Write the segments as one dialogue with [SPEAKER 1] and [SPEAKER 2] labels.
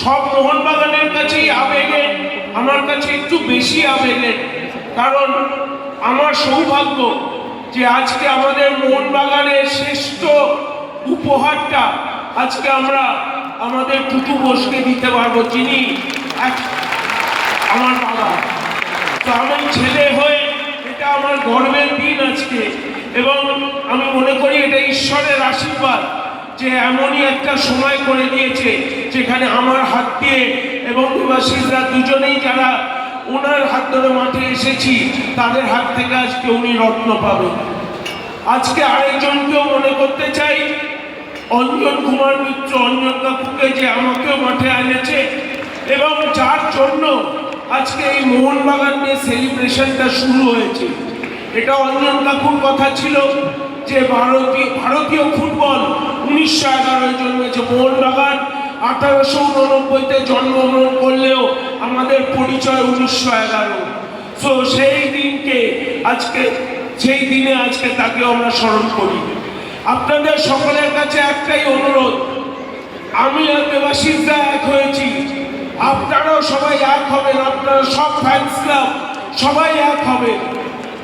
[SPEAKER 1] সব মোহনবাগানের কাছেই আবেগের, আমার কাছে একটু বেশি আবেগের, কারণ আমার সৌভাগ্য যে আজকে আমাদের মোহনবাগানের শ্রেষ্ঠ উপহারটা আজকে আমরা আমাদের টুটু বোসকে দিতে পারবো, যিনি আমার বাবা। তো আমি ছেলে হয়ে এটা আমার গর্বের দিন আজকে, এবং আমি মনে করি এটা ঈশ্বরের আশীর্বাদ যে এমনই একটা সময় করে দিয়েছে যেখানে আমার হাত দিয়ে এবং দেবাশিসরা দুজনেই যারা ওনার হাত ধরে মাঠে এসেছি তাদের হাত থেকে আজকে উনি রত্ন পাবেন। আজকে আরেকজনকেও মনে করতে চাই, অঞ্জন কুমার মিত্র, অঞ্জন কাকুকে, যে আমাকেও মাঠে এনেছে এবং যার জন্য আজকে এই মোহনবাগান নিয়ে সেলিব্রেশনটা শুরু হয়েছে। এটা অঞ্জন কাকুর কথা ছিল যে ভারতীয় ফুটবল 1911 জন্মেছে, মোহনবাগান 1889-তে জন্মগ্রহণ করলেও আমাদের পরিচয় 1911। তো সেই দিনকে আজকে, সেই দিনে আজকে তাকে আমরা স্মরণ করি। আপনাদের সকলের কাছে একটাই অনুরোধ, আমি আর দেবাশিসরা এক হয়েছি, আপনারাও সবাই এক হবেন, আপনারা সব ফ্যান্স ক্লাব সবাই এক হবেন,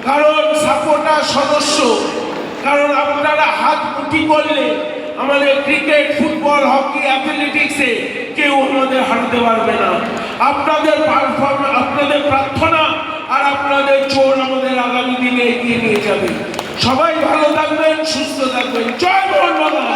[SPEAKER 1] কারণ সাপোর্টার সদস্য, কারণ আপনারা হাত মুঠি করলে আমাদের ক্রিকেট, ফুটবল, হকি, অ্যাথলেটিক্সে কেউ আমাদের হারাতে পারবে না। আপনাদের পারফরমেন্স, আপনাদের প্রার্থনা আর আপনাদের জোর আমাদের আগামী দিনে এগিয়ে নিয়ে যাবে। সবাই ভালো থাকবেন, সুস্থ থাকবেন। জয় মোহনবাগান।